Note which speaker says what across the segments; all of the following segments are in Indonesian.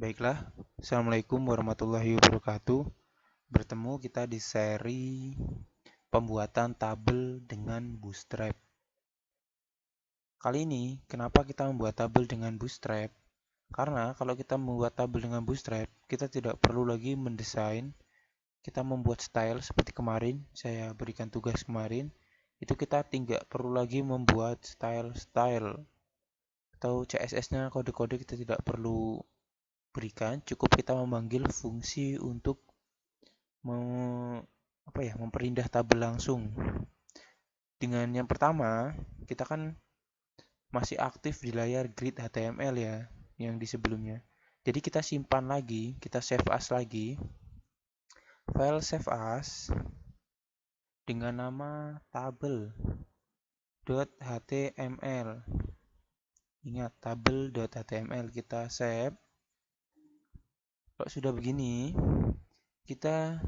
Speaker 1: Baiklah, Assalamualaikum warahmatullahi wabarakatuh. Bertemu kita di seri pembuatan tabel dengan Bootstrap. Kali ini, kenapa kita membuat tabel dengan Bootstrap? Karena kalau kita membuat tabel dengan Bootstrap, kita tidak perlu lagi mendesain. Kita membuat style seperti kemarin, saya berikan tugas kemarin. Itu kita tidak perlu lagi membuat style-style atau CSS-nya, kode-kode kita tidak perlu berikan, cukup kita memanggil fungsi untuk memperindah tabel langsung. Dengan yang pertama, kita kan masih aktif di layar grid HTML ya, yang di sebelumnya. Jadi kita simpan lagi, kita save as lagi, file save as dengan nama tabel.html. Ingat, tabel.html kita save. Kalau sudah begini, kita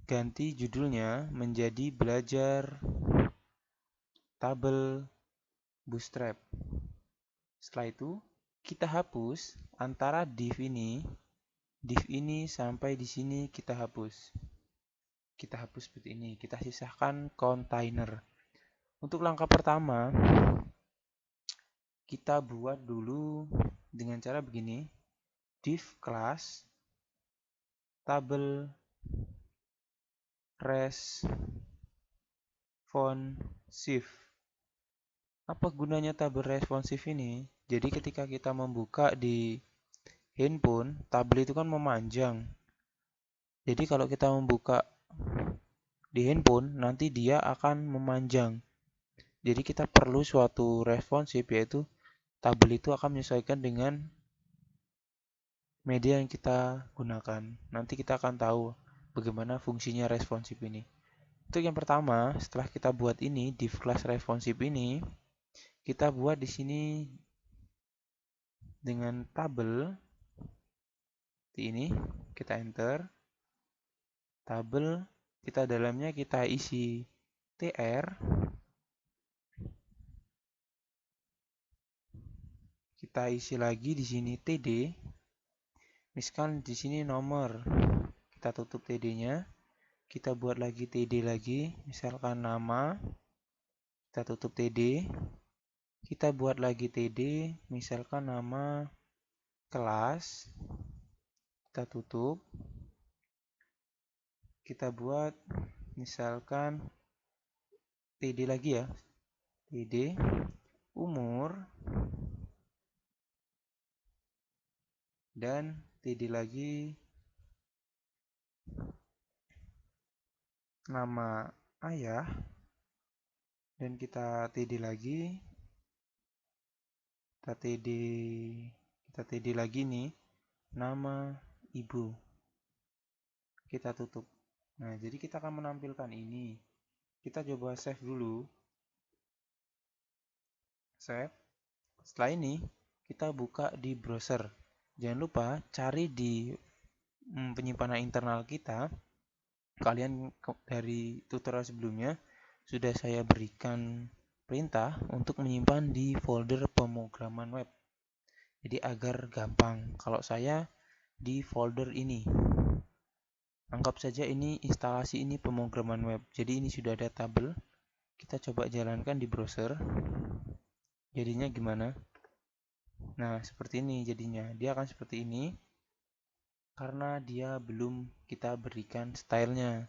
Speaker 1: ganti judulnya menjadi belajar tabel Bootstrap. Setelah itu, kita hapus antara div ini sampai di sini kita hapus. Kita hapus seperti ini, kita sisahkan container. Untuk langkah pertama, kita buat dulu dengan cara begini. Div class tabel responsive. Apa gunanya tabel responsif ini? Jadi ketika kita membuka di handphone, tabel itu kan memanjang. Jadi kalau kita membuka di handphone, nanti dia akan memanjang. Jadi kita perlu suatu responsif, yaitu tabel itu akan menyesuaikan dengan media yang kita gunakan. Nanti kita akan tahu bagaimana fungsinya responsif ini. Untuk yang pertama, setelah kita buat ini, div class responsif ini, kita buat di sini dengan tabel ini, kita enter. Tabel kita dalamnya kita isi tr, kita isi lagi di sini td. Misalkan di sini nomor, kita tutup td-nya, kita buat lagi td lagi, misalkan nama, kita tutup td, kita buat lagi td, misalkan nama kelas, kita tutup, kita buat misalkan td lagi ya, td umur, dan td lagi nama ayah, dan kita td lagi, kita td lagi nih nama ibu, kita tutup. Nah, jadi kita akan menampilkan ini. Kita coba save dulu, save. Setelah ini kita buka di browser. Jangan lupa cari di penyimpanan internal kita. Kalian dari tutorial sebelumnya sudah saya berikan perintah untuk menyimpan di folder pemrograman web. Jadi agar gampang. Kalau saya di folder ini, anggap saja ini instalasi ini pemrograman web. Jadi ini sudah ada tabel. Kita coba jalankan di browser. Jadinya gimana? Nah, seperti ini jadinya. Dia akan seperti ini karena dia belum kita berikan stylenya.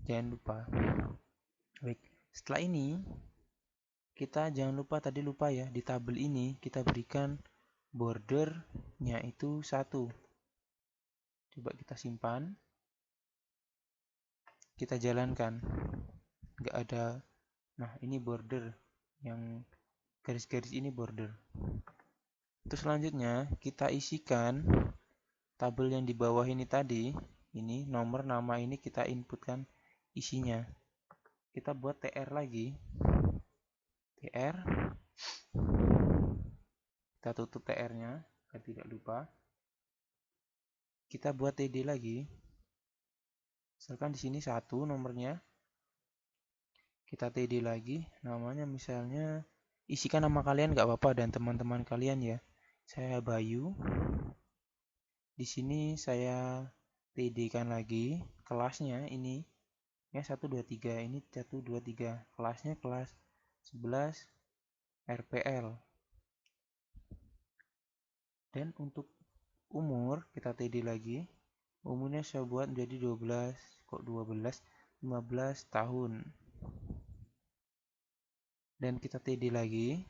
Speaker 1: Jangan lupa. Baik, setelah ini kita jangan lupa, tadi lupa ya, di tabel ini kita berikan bordernya itu 1. Coba kita simpan. Kita jalankan. Nggak ada. Nah, ini border. Yang garis-garis ini border. Terus selanjutnya kita isikan tabel yang di bawah ini tadi. Ini nomor, nama ini kita inputkan isinya. Kita buat tr lagi. tr. Kita tutup tr-nya agar tidak lupa. Kita buat td lagi. Misalkan di sini 1 nomornya. Kita td lagi, namanya misalnya isikan nama kalian nggak apa-apa dan teman-teman kalian ya. Saya Bayu. Di sini saya TD-kan lagi kelasnya ini ya 1 2 3 ini 1 2 3. Kelasnya kelas 11 RPL. Dan untuk umur kita TD lagi. Umurnya saya buat menjadi 12, kok 12, 15 tahun. Dan kita TD lagi.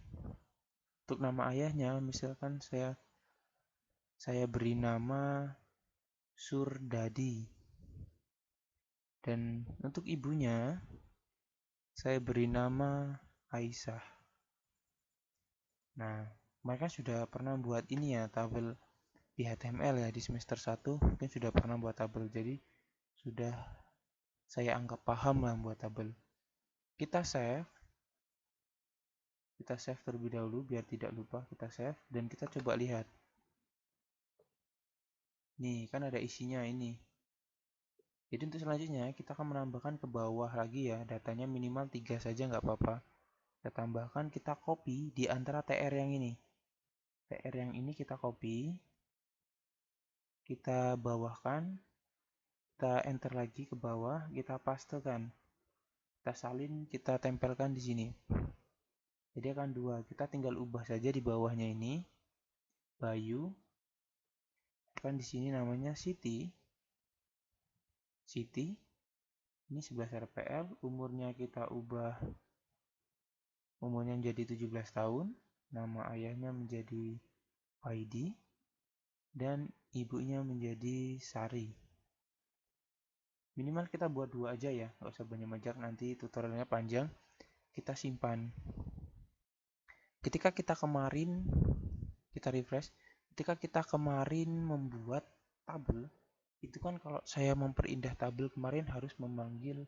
Speaker 1: Untuk nama ayahnya, misalkan saya beri nama Surdadi. Dan untuk ibunya, saya beri nama Aisyah. Nah, mereka sudah pernah buat ini ya, tabel di HTML ya, di semester 1 mungkin sudah pernah buat tabel. Jadi, sudah saya anggap paham lah buat tabel. Kita save terlebih dahulu biar tidak lupa. Kita save dan kita coba lihat. Nih, kan ada isinya ini. Jadi untuk selanjutnya kita akan menambahkan ke bawah lagi ya, datanya minimal 3 saja nggak apa-apa. Kita tambahkan, kita copy di antara TR yang ini. TR yang ini kita copy, kita bawahkan, kita enter lagi ke bawah, kita pastekan. Kita salin, kita tempelkan di sini. Jadi akan 2. Kita tinggal ubah saja di bawahnya ini. Bayu. Kan di sini namanya Siti. Siti. Ini 11 RPL, umurnya kita ubah umurnya menjadi 17 tahun, nama ayahnya menjadi Faidi, dan ibunya menjadi Sari. Minimal kita buat 2 aja ya, nggak usah banyak-banyak, nanti tutorialnya panjang. Kita simpan. Ketika kita kemarin, kita refresh, ketika kita kemarin membuat tabel, itu kan kalau saya memperindah tabel kemarin harus memanggil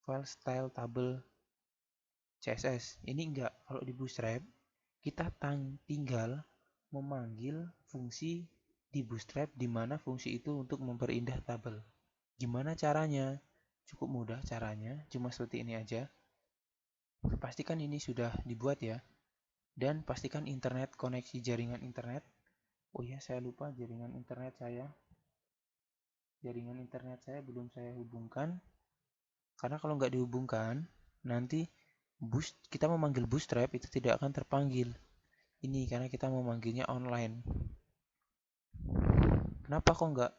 Speaker 1: file style tabel CSS. Ini enggak, kalau di Bootstrap kita tinggal memanggil fungsi di Bootstrap di mana fungsi itu untuk memperindah tabel. Gimana caranya? Cukup mudah caranya, cuma seperti ini aja. Pastikan ini sudah dibuat ya. Dan pastikan internet, koneksi jaringan internet. Oh ya, saya lupa jaringan internet saya. Jaringan internet saya belum saya hubungkan. Karena kalau nggak dihubungkan, nanti kita memanggil Bootstrap itu tidak akan terpanggil. Ini karena kita memanggilnya online. Kenapa kok nggak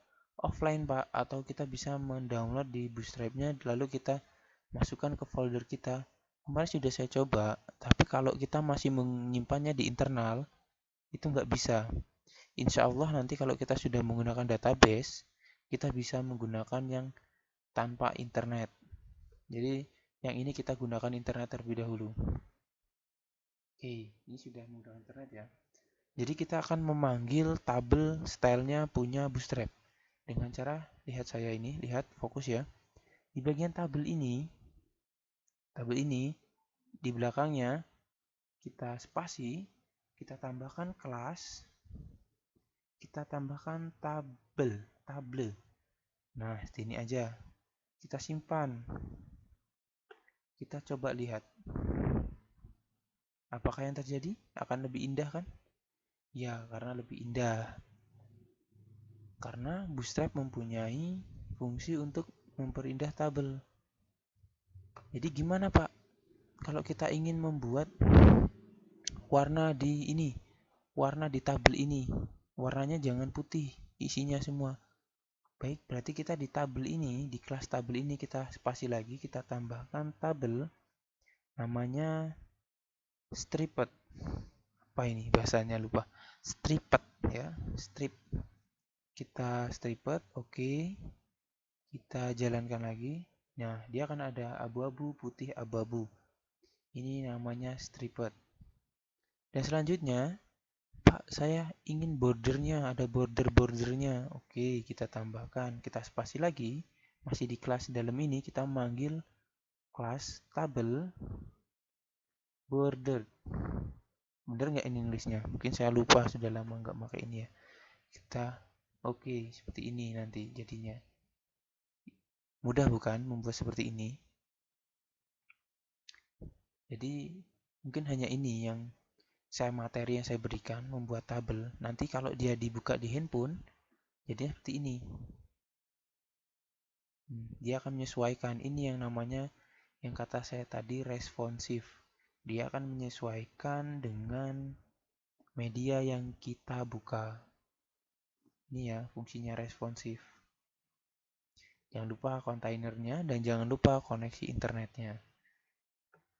Speaker 1: offline Pak? Atau kita bisa mendownload di Bootstrap-nya lalu kita masukkan ke folder kita. Kemarin sudah saya coba, tapi kalau kita masih menyimpannya di internal, itu nggak bisa. Insya Allah nanti kalau kita sudah menggunakan database, kita bisa menggunakan yang tanpa internet. Jadi yang ini kita gunakan internet terlebih dahulu. Oke, ini sudah menggunakan internet ya. Jadi kita akan memanggil tabel stylenya punya Bootstrap. Dengan cara, lihat saya ini, lihat fokus ya. Di bagian tabel ini, di belakangnya kita spasi, kita tambahkan kelas, kita tambahkan tabel. Nah, sini aja. Kita simpan. Kita coba lihat. Apakah yang terjadi? Akan lebih indah kan? Ya, karena lebih indah. Karena Bootstrap mempunyai fungsi untuk memperindah tabel. Jadi gimana Pak? Kalau kita ingin membuat warna di tabel ini, warnanya jangan putih, isinya semua. Baik, berarti kita di tabel ini, di kelas tabel ini kita spasi lagi, kita tambahkan tabel namanya stripped. Apa ini bahasanya lupa. Stripped ya, strip. Kita stripped, oke. Kita jalankan lagi. Nah, dia akan ada abu-abu, putih, abu-abu. Ini namanya stripped. Dan selanjutnya, Pak, saya ingin bordernya, ada border-bordernya. Oke, kita tambahkan. Kita spasi lagi. Masih di kelas dalam ini, kita memanggil kelas tabel border. Bener nggak ini nulisnya? Mungkin saya lupa, sudah lama nggak pakai ini ya. Kita, oke, seperti ini nanti jadinya. Mudah bukan membuat seperti ini? Jadi, mungkin hanya ini yang materi yang saya berikan, membuat tabel. Nanti kalau dia dibuka di handphone, Jadi seperti ini. Dia akan menyesuaikan. Ini yang namanya, yang kata saya tadi, responsif. Dia akan menyesuaikan dengan media yang kita buka. Ini ya fungsinya responsif. Jangan lupa kontainernya dan jangan lupa koneksi internetnya.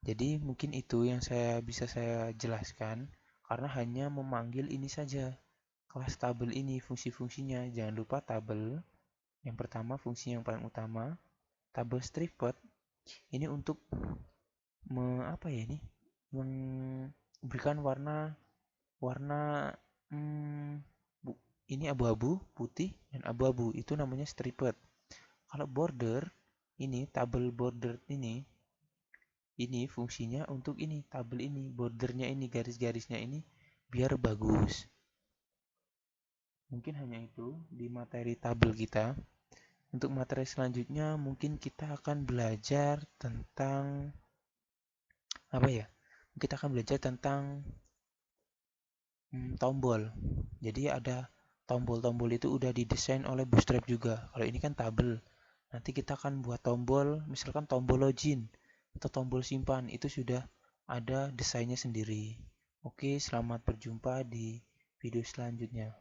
Speaker 1: Jadi mungkin itu yang bisa saya jelaskan karena hanya memanggil ini saja. Kelas tabel ini fungsi-fungsinya. Jangan lupa tabel. Yang pertama fungsi yang paling utama, tabel stripped ini untuk apa ya ini? Memberikan warna warna ini abu-abu, putih dan abu-abu. Itu namanya stripped. Kalau border ini tabel border ini fungsinya untuk ini tabel ini, bordernya ini, garis-garisnya ini biar bagus. Mungkin hanya itu di materi tabel kita. Untuk materi selanjutnya mungkin kita akan belajar tentang apa ya? Kita akan belajar tentang tombol. Jadi ada tombol-tombol itu udah didesain oleh Bootstrap juga. Kalau ini kan tabel. Nanti kita akan buat tombol, misalkan tombol login atau tombol simpan, itu sudah ada desainnya sendiri. Oke, selamat berjumpa di video selanjutnya.